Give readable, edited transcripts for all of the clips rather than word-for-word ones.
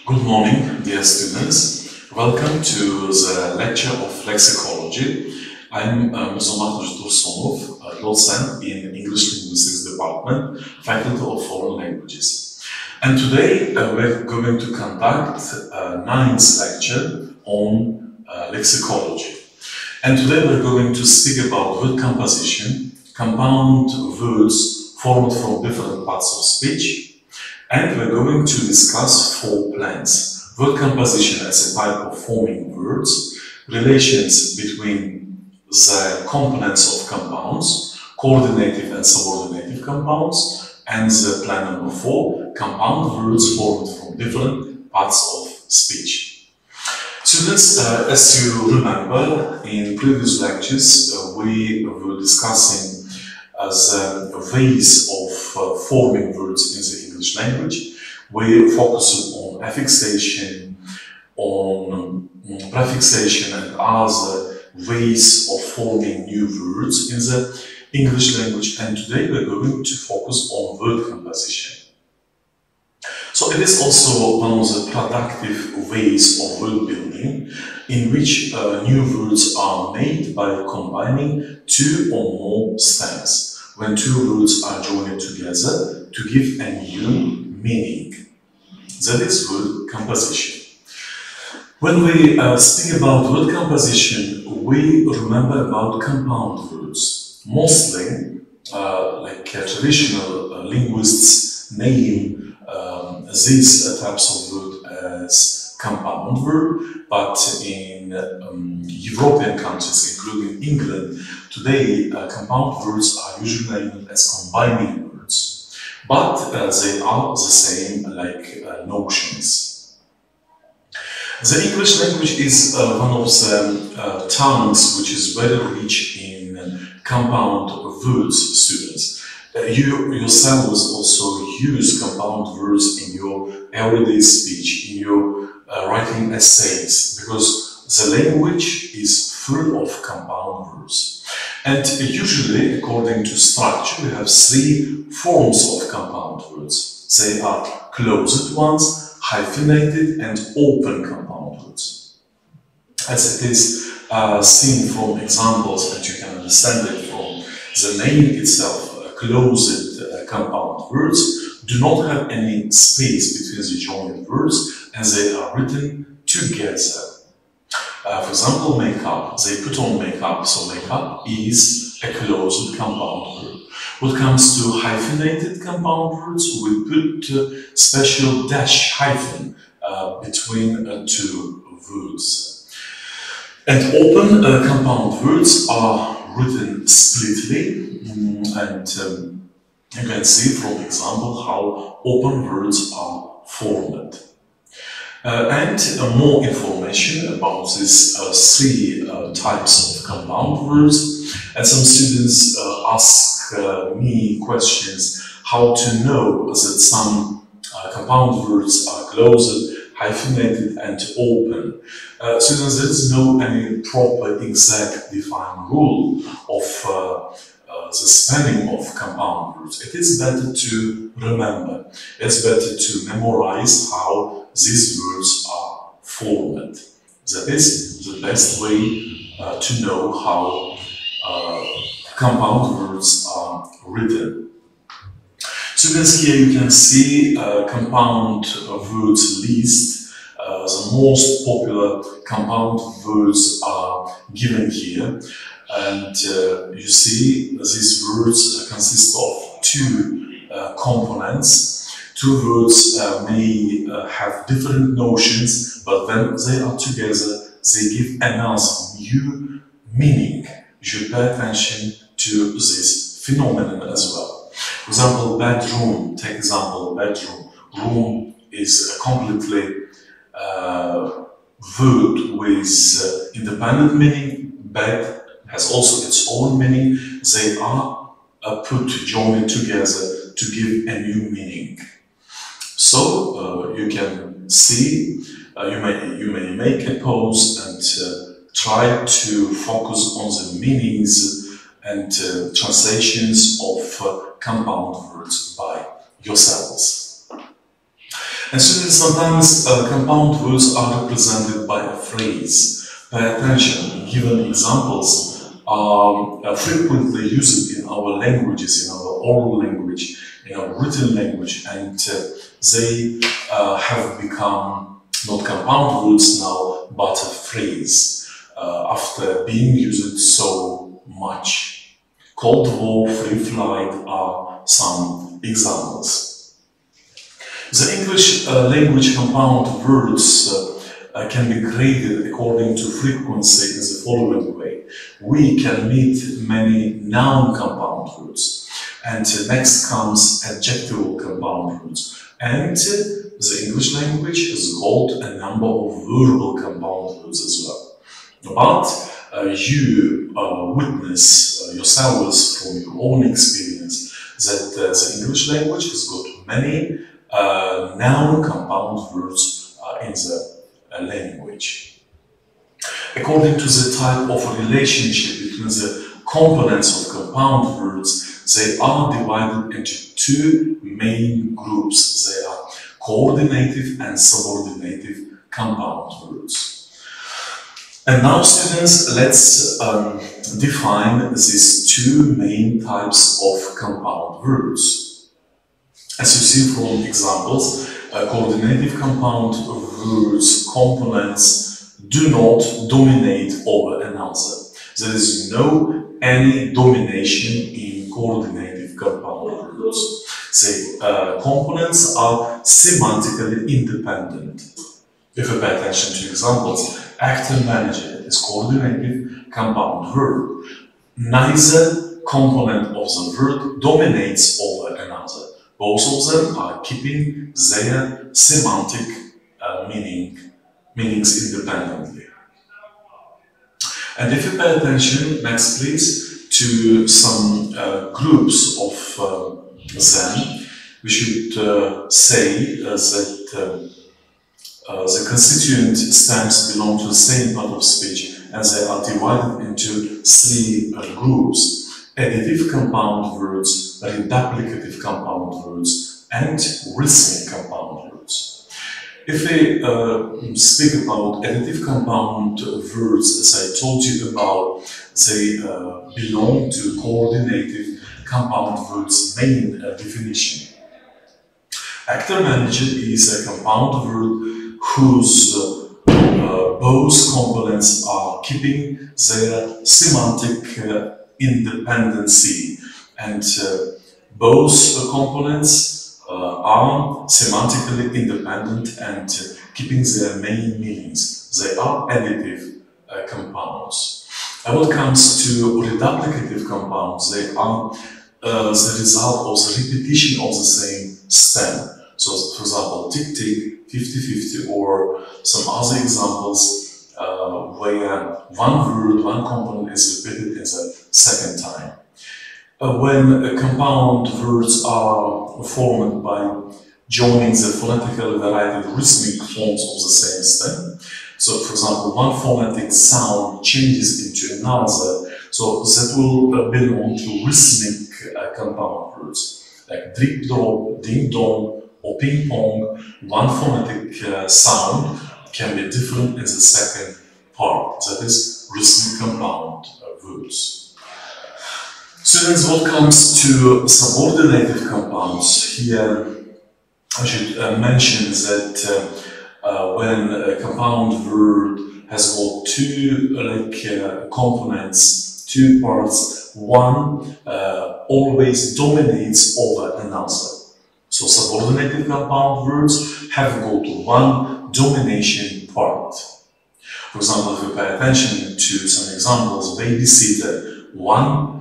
Good morning, dear students. Welcome to the lecture of lexicology. I'm Mirzo Tursunov, a docent in English Linguistics Department, Faculty of Foreign Languages. And today we're going to conduct a ninth lecture on lexicology. And today we're going to speak about word composition, compound words formed from different parts of speech, and we're going to discuss 4 plans: word composition as a type of forming words, relations between the components of compounds, coordinative and subordinative compounds, and the plan number 4, compound words formed from different parts of speech. Students, as you remember, in previous lectures we were discussing the ways of forming words in the English language. We focused on affixation, on prefixation, and other ways of forming new words in the English language. And today we're going to focus on word composition. So it is also one of the productive ways of word building, in which new words are made by combining 2 or more stems, when 2 words are joined together to give a new meaning. That is word composition. When we speak about word composition, we remember about compound words. Mostly, like traditional linguists name these types of words as compound word, but in European countries, including England, today compound words are usually named as combining words, but they are the same like notions. The English language is one of the tongues which is very rich in compound words, students. You yourselves also use compound words in your everyday speech, in your writing essays, because the language is full of compound words. And usually, according to structure, we have 3 forms of compound words. They are closed ones, hyphenated, and open compound words. As it is seen from examples, and you can understand it from the name itself, closed compound words do not have any space between the joined words, and they are written together. For example, makeup. They put on makeup, so makeup is a closed compound word. When it comes to hyphenated compound words, we put special dash hyphen between 2 words. And open compound words are written splitly, and you can see from example how open words are formed. And more information about these 3 types of compound words. And some students ask me questions how to know that some compound words are closed, hyphenated, and open. Students, there is no any proper, exact, defined rule of the spelling of compound words. It is better to remember. It's better to memorize how these words are formed. That is the best way to know how compound words are written. Students, here you can see compound words list. The most popular compound words are given here. And you see these words consist of 2 components. 2 words may have different notions, but when they are together, they give another new meaning. You should pay attention to this phenomenon as well. For example, bedroom. Take example, bedroom. Room is a completely word with independent meaning. Bed has also its own meaning. They are joined together to give a new meaning. So you can see, you may make a pause and try to focus on the meanings and translations of compound words by yourselves. And students, sometimes compound words are represented by a phrase. Pay attention, given examples are frequently used in our languages, in our oral language, in our written language, and they have become not compound words now, but a phrase after being used so much. Cold War, free flight are some examples. The English language compound words can be graded according to frequency in the following way. We can meet many noun compound words, and next comes adjectival compound words. And the English language has got a number of verbal compound words as well. But you witness yourselves from your own experience that the English language has got many noun compound words in the language. According to the type of relationship between the components of compound words, they are divided into two main groups. They are coordinative and subordinative compound words. And now, students, let's define these two main types of compound words. As you see from examples, coordinative compound words components do not dominate over another. There is no any domination in coordinative compound words. The components are semantically independent. If you pay attention to examples, actor manager is coordinative compound verb. Neither component of the word dominates over another. Both of them are keeping their semantic meanings independently. And if you pay attention, next please, to some groups of them, we should say that the constituent stems belong to the same part of speech, and they are divided into three groups. Additive compound words, reduplicative compound words, and rhythmic compound words. If we speak about additive compound words, as I told you about, they belong to coordinative compound words main definition. Actor manager is a compound word whose both components are keeping their semantic independency, and both components are semantically independent and keeping their main meanings. They are additive compounds. And when it comes to reduplicative compounds, they are the result of the repetition of the same stem. So, for example, tick-tick, 50-50, or some other examples where one word, one component is repeated in the second time. When compound words are formed by joining the phonetically varied rhythmic forms of the same stem, so for example, one phonetic sound changes into another, so that will belong to rhythmic compound words, like drip drop, ding dong, or ping pong. One phonetic sound can be different in the second part, that is rhythmic compound words. Students, what comes to subordinative compounds, here I should mention that when a compound word has got two components, two parts, one always dominates over another. So subordinative compound words have got one domination part. For example, if you pay attention to some examples, babysitter, one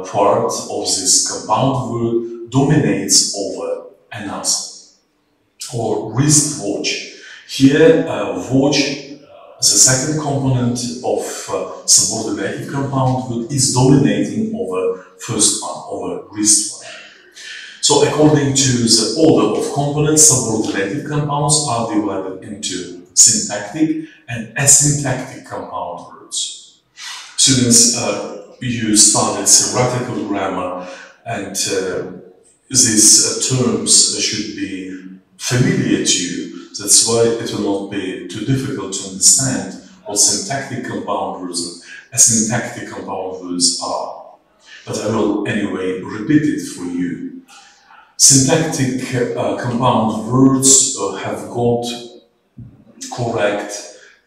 part of this compound word dominates over another. Or wristwatch. Here, watch, the second component of subordinative compound word, is dominating over first one, over wrist one. So according to the order of components, subordinative compounds are divided into syntactic and asyntactic compound words. Students, you studied theoretical grammar, and these terms should be familiar to you. That's why it will not be too difficult to understand what syntactic compound words and asyntactic compound words are. But I will anyway repeat it for you. Syntactic compound words have got correct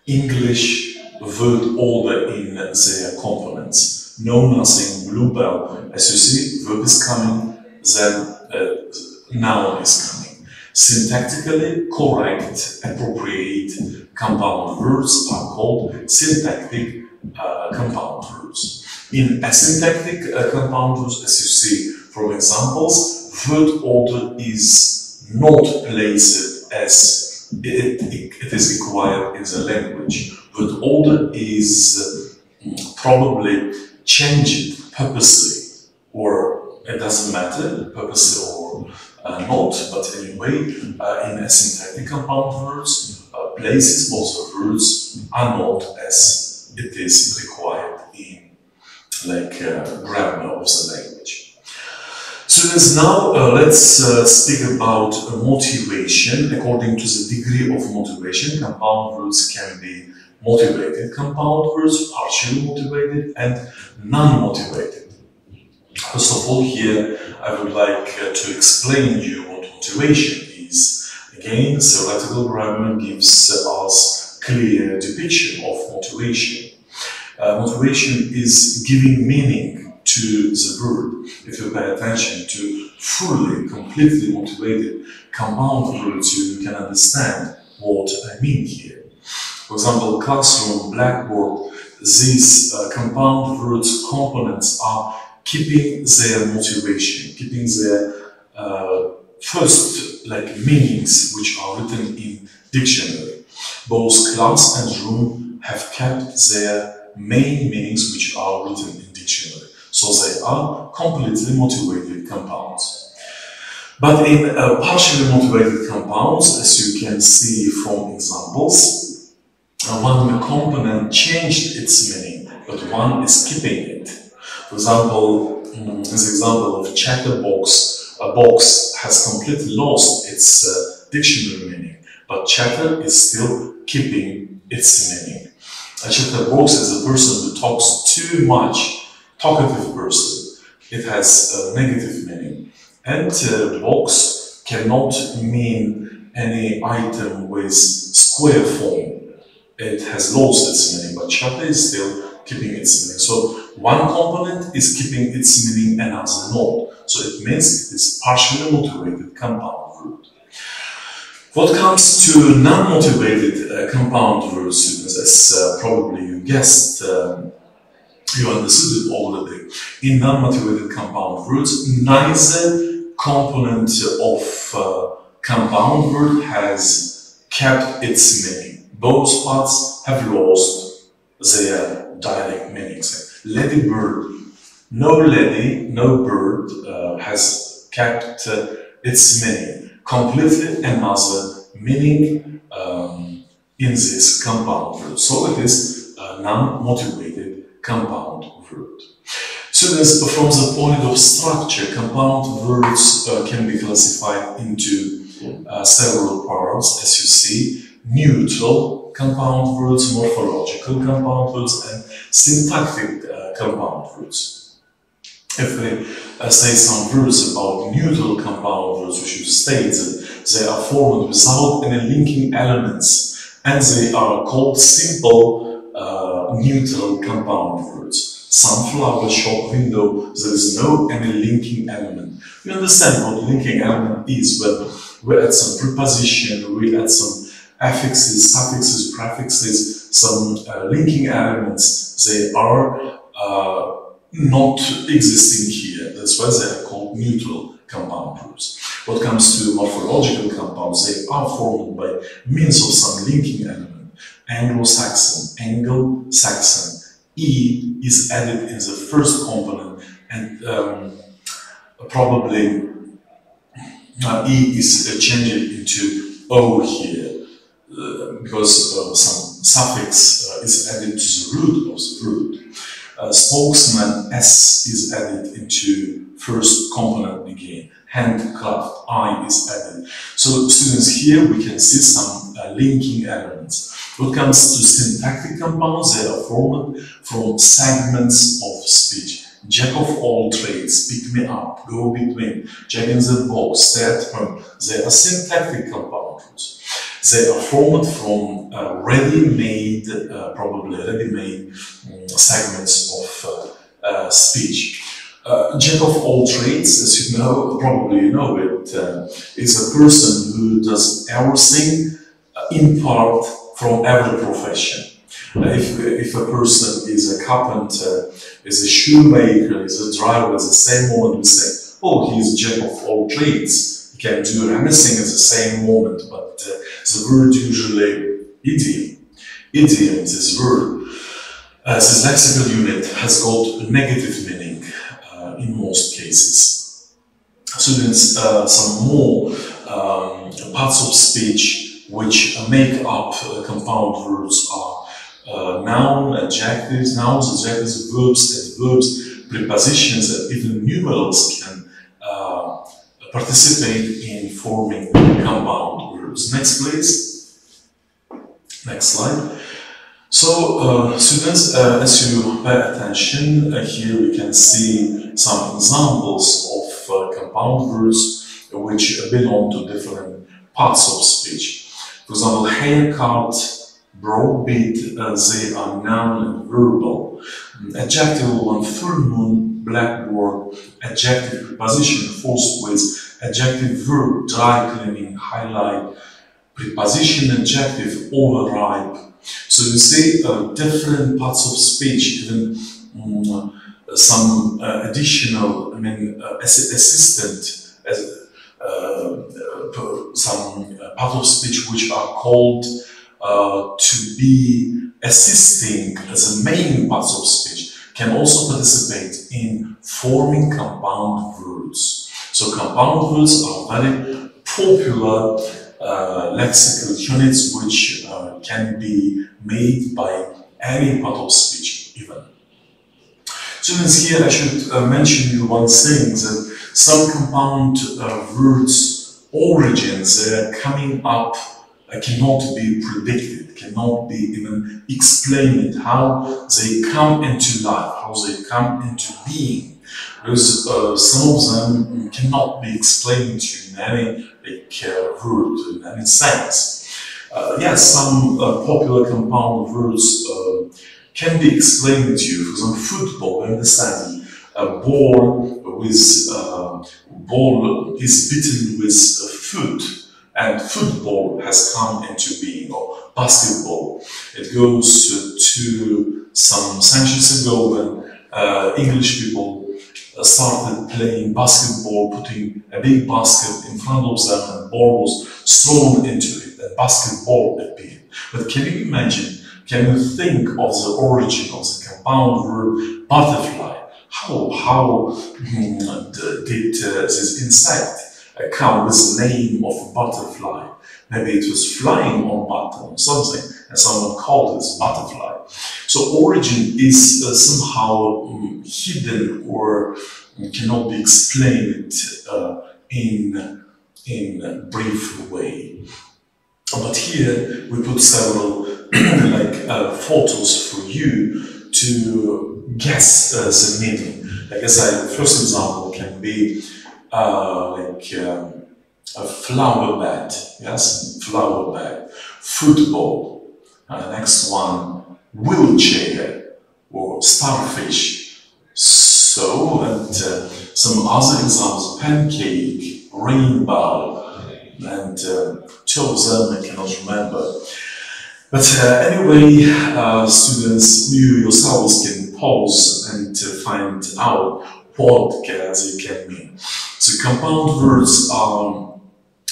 English word order in their components. No nothing, blue bell. As you see, verb is coming, then noun is coming. Syntactically correct, appropriate compound words are called syntactic compound words. In asyntactic compound words, as you see from examples, word order is not placed as it is required in the language. Word order is probably changed purposely, or it doesn't matter, purposely or not, but anyway, in asyntactic compound words, places of the words are not as it is required in grammar of the language. Students, now let's speak about motivation. According to the degree of motivation, compound words can be motivated compound words, partially motivated, and non-motivated. First of all, here I would like to explain you what motivation is. Again, theoretical grammar gives us clear depiction of motivation. Motivation is giving meaning to the word. If you pay attention to fully, completely motivated compound words, you can understand what I mean here. For example, classroom, blackboard, these compound words components are keeping their motivation, keeping their first meanings which are written in dictionary. Both class and room have kept their main meanings which are written in dictionary. So they are completely motivated compounds. But in partially motivated compounds, as you can see from examples, one component changed its meaning, but one is keeping it. For example, this example of chatterbox, a box has completely lost its dictionary meaning, but chatter is still keeping its meaning. A chatterbox is a person who talks too much, talkative person. It has a negative meaning. And box cannot mean any item with square form. It has lost its meaning, but chatter is still keeping its meaning. So one component is keeping its meaning, another not. So it means it is partially motivated compound word. What comes to non-motivated compound word, students, as probably you guessed, you understood it already. In non-motivated compound words, neither component of compound word has kept its meaning. Both parts have lost their direct meanings. Lady bird, no lady, no bird has kept its meaning. Completely another meaning in this compound word. So it is a non-motivated compound word. Students, from the point of structure, compound words can be classified into several parts, as you see. Neutral compound words, morphological compound words, and syntactic compound words. If we say some words about neutral compound words, we should state that they are formed without any linking elements, and they are called simple neutral compound words. Sunflower, shop, window, there is no any linking element. We understand what linking element is, but we add some preposition, we add some affixes, suffixes, prefixes, some linking elements. They are not existing here. That's why they are called neutral compound words. What comes to morphological compounds, they are formed by means of some linking element. Anglo-Saxon, Anglo-Saxon. E is added in the first component, and probably E is changed into O here. Because some suffix is added to the root of the word. Spokesman, S is added into first component begin. Handcraft, I is added. So students, here we can see some linking elements. When it comes to syntactic compounds, they are formed from segments of speech. Jack of all trades, pick me up, go between, Jack in the box, stay at home. They are syntactic compound roots. They are formed from ready-made, probably ready-made segments of speech. Jack of all trades, as you know, probably you know it, is a person who does everything in part from every profession. If a person is a carpenter, is a shoemaker, is a driver, at the same moment we say, oh, he's Jack of all trades. He can do anything at the same moment, but the word usually idiom. Idiom, this word, this lexical unit has got a negative meaning in most cases. Students, some more parts of speech which make up compound words are noun, adjectives, nouns, adjectives, verbs, adverbs, prepositions, and even numerals can participate in forming compound words. Next, please. Next slide. So, students, as you pay attention, here we can see some examples of compound words which belong to different parts of speech. For example, haircut, browbeat, they are noun and verbal. Adjective one, full moon, blackboard, adjective preposition, forced with, adjective verb, dry cleaning, highlight, preposition adjective, overripe. So you see different parts of speech, even some additional, assistant, some part of speech which are called to be assisting as the main parts of speech can also participate in forming compound words. So compound words are very popular lexical units which can be made by any part of speech even. Students, here I should mention you one thing, that some compound words origins that are coming up cannot be predicted, cannot be even explained, how they come into life, how they come into being. Because some of them cannot be explained to you in any word, in any sense. Yes, some popular compound words can be explained to you. For example, football, we understand a ball is beaten with a foot, and football has come into being, or basketball. It goes to some centuries ago when English people started playing basketball, putting a big basket in front of them, and ball was thrown into it, and basketball appeared. But can you imagine, can you think of the origin of the compound word butterfly? How did this insect come with the name of a butterfly? Maybe it was flying on button or something, and someone called it butterfly. So origin is somehow hidden or cannot be explained in a brief way. But here we put several photos for you to guess the meaning. Like I said, the first example can be a flower bed, yes, flower bed, football. Next one, wheelchair or starfish. So, and some other examples, pancake, rainbow, and two of them I cannot remember. But anyway, students, you yourselves can pause and find out what they can mean. So compound words are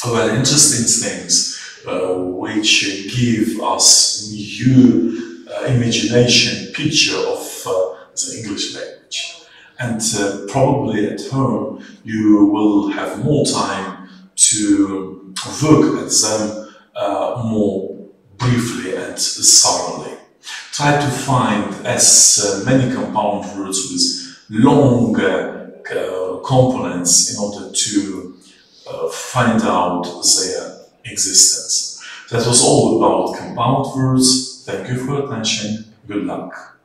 very interesting things which give us new imagination picture of the English language. And probably at home you will have more time to work at them more briefly and thoroughly. Try to find as many compound words with longer components in order to find out their existence. That was all about compound words. Thank you for your attention. Good luck.